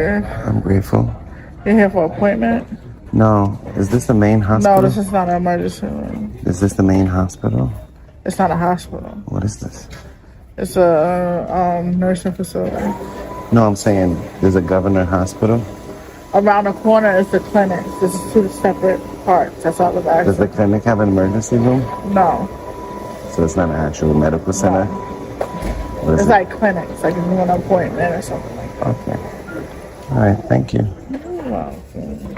I'm grateful. You're here for an appointment? No. Is this the main hospital? No, this is not an emergency room. Is this the main hospital? It's not a hospital. What is this? It's a nursing facility. No, I'm saying there's a Governor Hospital. Around the corner is the clinic. This is two separate parts. That's all the Does the clinic have an emergency room? No. So it's not an actual medical center? No. It's like clinics, like if you want an appointment or something like that. Okay. All right, thank you. You're welcome.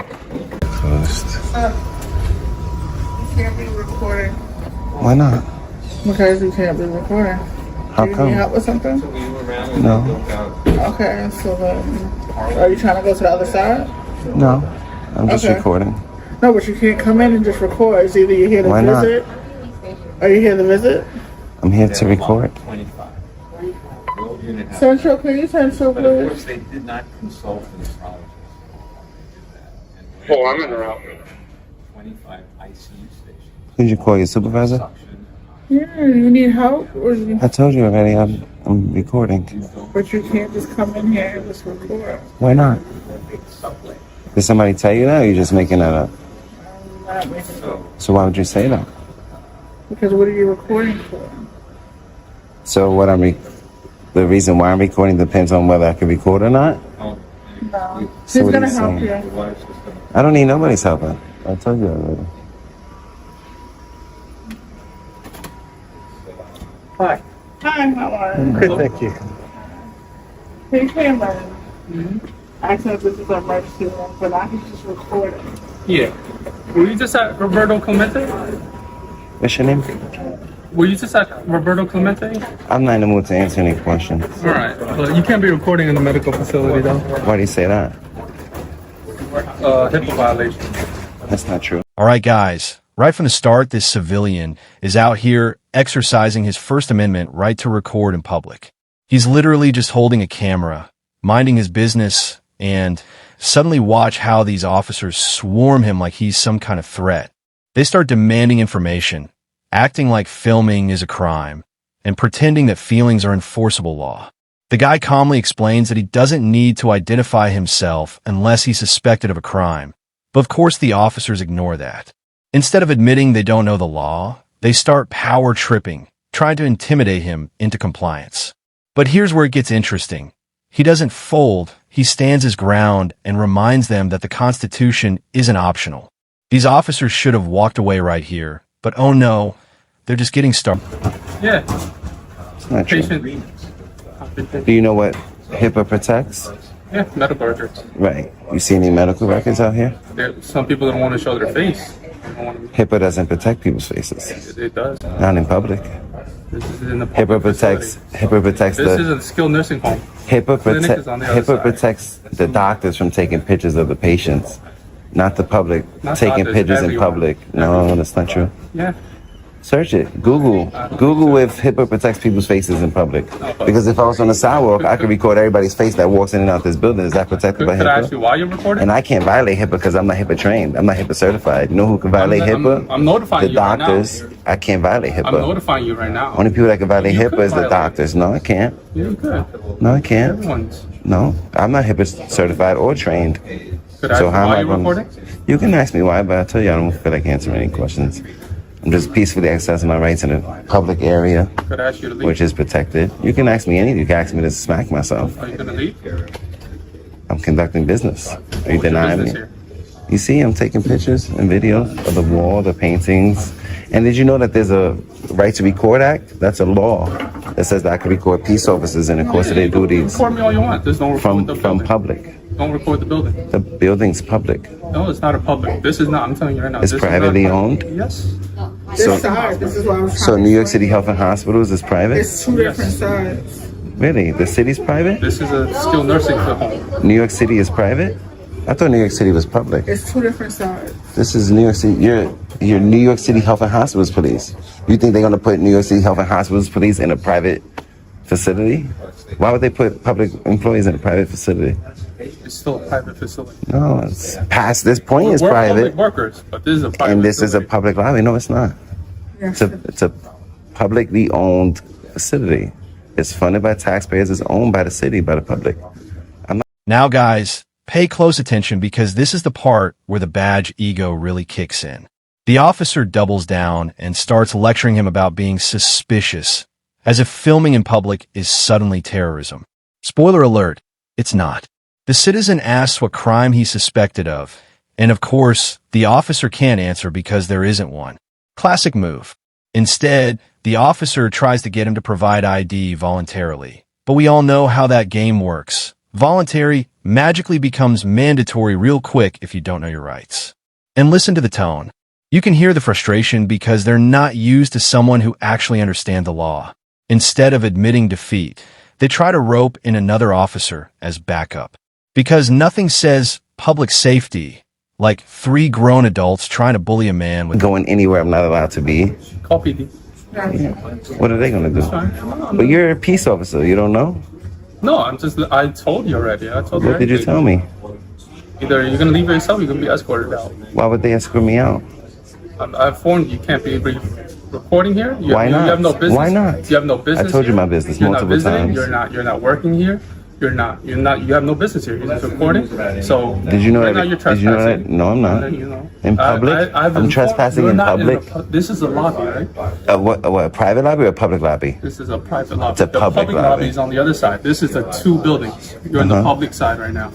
Closed. You can't be recording. Why not? Because you can't be recording. How Do you come? need help with something? No. Okay, so then, are you trying to go to the other side? No. I'm just recording. No, but you can't come in and just record. It's either you're here to visit. Are you here to visit? I'm here to record. Central, can you Central, please? They did not consult an astrologer. Oh, I'm in the route. 25 ICU stations. Did you call your supervisor? Yeah, you need help? Or I told you already, I'm recording. But you can't just come in here and just record. Why not? Did somebody tell you that, or are you just making that up? I'm not making it up. So why would you say that? Because what are you recording for? So the reason why I'm recording depends on whether I can record or not? No. So Who's what are going to you help saying? you? I don't need nobody's help. I told you already. Hi. Hi, how are you? Good, thank you. Hey, Cameron. I said this is an emergency room, but I can just record it. Yeah. Were you just at Roberto Clemente? What's your name? Were you just at Roberto Clemente? I'm not in the mood to answer any questions. All right. Well, you can't be recording in the medical facility, though. Why do you say that? HIPAA violation. That's not true. All right, guys. Right from the start, this civilian is out here exercising his First Amendment right to record in public. He's literally just holding a camera, minding his business, and suddenly watch how these officers swarm him like he's some kind of threat. They start demanding information, acting like filming is a crime, and pretending that feelings are enforceable law. The guy calmly explains that he doesn't need to identify himself unless he's suspected of a crime. But of course the officers ignore that. Instead of admitting they don't know the law, they start power tripping, trying to intimidate him into compliance. But here's where it gets interesting. He doesn't fold, he stands his ground and reminds them that the Constitution isn't optional. These officers should have walked away right here, but oh no, they're just getting started. Yeah. It's not true. Patient. Do you know what HIPAA protects? Yeah, medical records. Right. You see any medical records out here? Some people don't want to show their face. HIPAA doesn't protect people's faces. It does. Not in public. This is in the HIPAA protects. HIPAA protects This is a skilled nursing home. HIPAA, is on the other HIPAA side. protects the doctors from taking pictures of the patients, not the public Not taking doctors, pictures in everyone. public. No, that's not true. Yeah. Search it. Google if HIPAA protects people's faces in public. Because if I was on the sidewalk, I could record everybody's face that walks in and out this building. Is that protected by Could I ask you HIPAA? why you're recording? And I can't violate HIPAA because I'm not HIPAA trained. I'm not HIPAA certified. You know who can violate HIPAA? I'm notifying The you right now. doctors. I can't violate I'm HIPAA. notifying you right now. Only people that can violate You HIPAA could is the violate. doctors. No, I can't. You could. No, I can't. Everyone's. No, I'm not HIPAA certified or trained. Could I ask you how am why I you're gonna- recording? You can ask me why, but I tell you I don't feel like answering any questions. I'm just peacefully exercising my rights in a public area, Could I ask you to leave? which is protected. You can ask me anything. You can ask me to smack myself. Are you going to leave? I'm conducting business. Are you What's your denying me? business here? You see, I'm taking pictures and videos of the wall, the paintings. And did you know that there's a Right to Record Act? That's a law that says that I can record peace officers in the course of their duties Record me all you want. Just don't record from the building. public. Don't record the building. The building's public. No, it's not a public. This is not. I'm telling you right now. It's this is privately not owned? Yes. This side, this is what I was So trying New to York City explain. Health and Hospitals is private? It's two different sides. Really? The city's private? This is a skilled nursing home. New York City is private? I thought New York City was public. It's two different sides. This is New York City. You're New York City Health and Hospitals Police. You think they're going to put New York City Health and Hospitals Police in a private facility? Why would they put public employees in a private facility? It's still a private facility. No, it's past this point it's We're private. public workers, but this is a private And this is a facility. public lobby. No, it's not. It's a publicly owned facility. It's funded by taxpayers. It's owned by the city, by the public. Now, guys, pay close attention because this is the part where the badge ego really kicks in. The officer doubles down and starts lecturing him about being suspicious, as if filming in public is suddenly terrorism. Spoiler alert, it's not. The citizen asks what crime he's suspected of, and of course, the officer can't answer because there isn't one. Classic move. Instead, the officer tries to get him to provide ID voluntarily. But we all know how that game works. Voluntary magically becomes mandatory real quick if you don't know your rights. And listen to the tone. You can hear the frustration because they're not used to someone who actually understands the law. Instead of admitting defeat, they try to rope in another officer as backup. Because nothing says public safety like 3 grown adults trying to bully a man with Going anywhere I'm not allowed to be. Call PD. What are they gonna do? But you're a peace officer. You don't know? No, I told you already. I told you What did you everything. tell me? Either you're gonna leave it yourself, or you're gonna be escorted out. Why would they escort me out? I informed you can't be recording here. Why not? You have no business. Why not? You have no business. I told you here. my business You're multiple not visiting. times. You're not working here. You have no business here. You're just recording. So Did you know right that? now you're Did you know that? trespassing. No, I'm not. And then, you know, In public? I'm trespassing you're in not public? This is a lobby, right? What? A private lobby or a public lobby? This is a private lobby. It's a the public public lobby. lobby is on the other side. This is the 2 buildings. You're in the public side right now.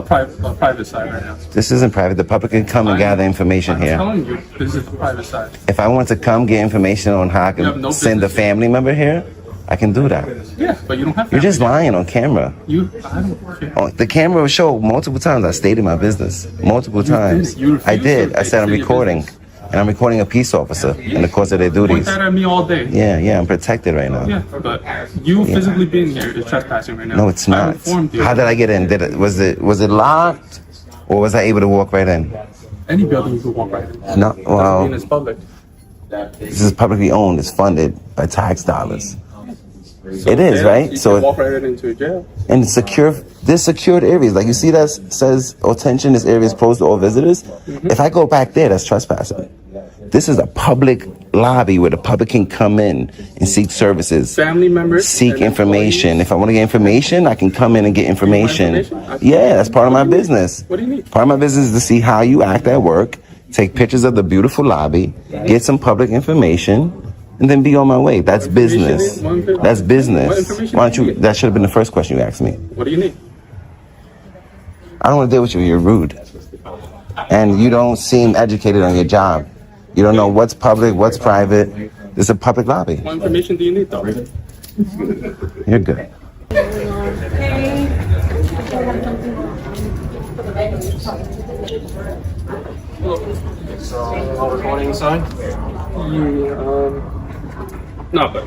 Private side right now. This isn't private. The public can come and gather information I'm here. telling you, this is the private side. If I want to come get information on how I have can no send a business. family member here, I can do that. Yeah, but you don't have to. You're just lying on camera. I don't care. Oh, the camera will show multiple times. I stated my business multiple times. You refuse I did. to I said I'm say your recording, business. and I'm recording a peace officer in the course of their Point duties. that at me all day. Yeah, I'm protected right now. Yeah, but you physically being here is trespassing right now. No, it's I not. informed you. How did I get in? Was it locked, or was I able to walk right in? Any building you can walk right in. No. Well, Being is public. this is publicly owned. It's funded by tax dollars. So It is, there, right? You So can walk right into a jail. And there's secured areas. Like you see that says, attention, this area is closed to all visitors. If I go back there, that's trespassing. This is a public lobby where the public can come in and seek services, Family members. seek and information. employees. If I want to get information, I can come in and get information. information? Yeah, that's part of my business. What do you need? Part of my business is to see how you act at work, take pictures of the beautiful lobby, get some public information, and then be on my way. That's business. That's business. Why don't you? That should have been the first question you asked me. What do you need? I don't want to deal with you. You're rude. And you don't seem educated on your job. You don't know what's public, what's private. This is a public lobby. What information do you need, though? You're good. Recording sign? No, but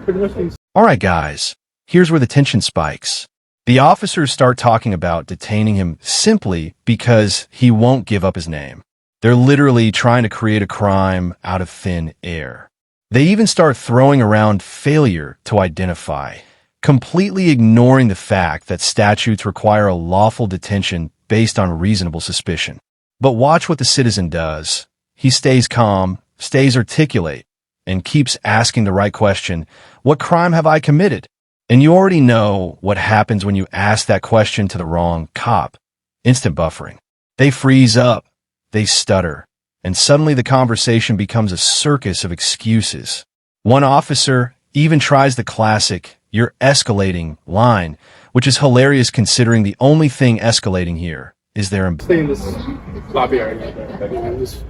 pretty much. All right, guys, here's where the tension spikes. The officers start talking about detaining him simply because he won't give up his name. They're literally trying to create a crime out of thin air. They even start throwing around failure to identify, completely ignoring the fact that statutes require a lawful detention based on reasonable suspicion. But watch what the citizen does. He stays calm, stays articulate, and keeps asking the right question, what crime have I committed? And you already know what happens when you ask that question to the wrong cop. Instant buffering. They freeze up, they stutter, and suddenly the conversation becomes a circus of excuses. One officer even tries the classic, "You're escalating" line, which is hilarious considering the only thing escalating here is their Stay in this lobby area. Just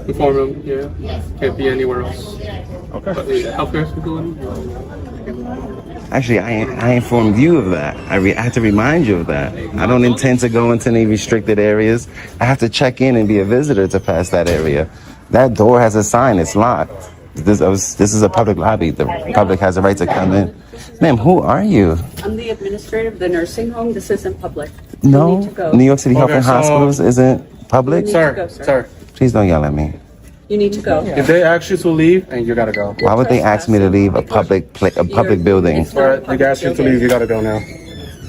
inform them, yeah. Can't be anywhere else. Okay. But the healthcare facility. Actually, I informed you of that. I have to remind you of that. I don't intend to go into any restricted areas. I have to check in and be a visitor to pass that area. That door has a sign. It's locked. This is a public lobby. The public has a right to come in. Ma'am, who are you? I'm the administrator of the nursing home. This isn't public. No, You need to go. New York City Health Okay, and so- Hospitals isn't public. You need to go, sir. Sir, Please don't yell at me. You need to go. if they ask you to leave, and you gotta go. Why would they ask me to leave a public building? It's not a Or they ask you to leave, you gotta go now.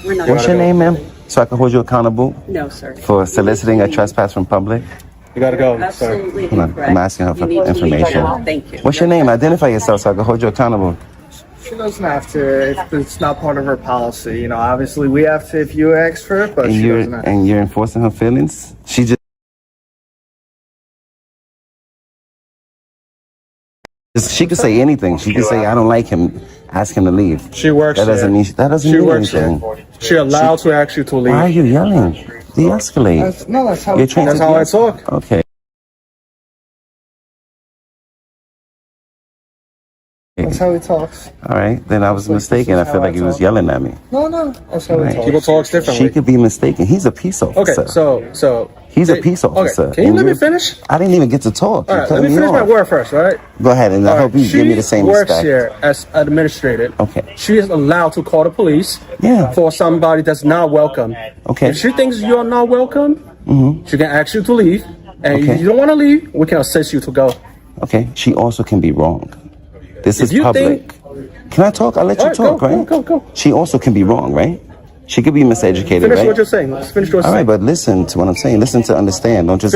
We're not. What's your name, ma'am? So I can hold you accountable No, sir. for soliciting a trespass from public. You gotta go, sir. Absolutely Hold on, incorrect. I'm asking her You for need to leave information. now. Thank you. What's your name? Identify yourself so I can hold you accountable. She doesn't have to if it's not part of her policy. You know, obviously we have to if you ask for it, but And she doesn't have to. you're enforcing her feelings. She could say anything. She could say, "I don't like him." Ask him to leave. She works That doesn't there. mean that doesn't She mean works anything. there. She allowed to ask you to leave. Why are you yelling? De-escalate. That's how You're trained That's to how I de-escalate. talk. Okay. That's how he talks. All right. Then I was mistaken. I feel like he was yelling at me. No, that's how he Right. talks. People talk differently. She could be mistaken. He's a peace officer. Okay, so He's a peace officer. Okay, can you And let me you're- finish? I didn't even get to talk. All You're right, let cutting me finish my off. word first, all right? Go ahead, and I hope you give me the same She works respect. here as administrative. Okay. She is allowed to call the police Yeah. for somebody that's not welcome. Okay. If she thinks you're not welcome, she can ask you to leave. And Okay. if you don't want to leave, we can assist you to go. Okay. She also can be wrong. This is you public. Can I talk? I'll let you All right, talk, go, right? go. She also can be wrong, right? She could be miseducated, Finish right? what you're saying. Let's finish what you're All saying. right, but listen to what I'm saying. Listen to understand. Don't just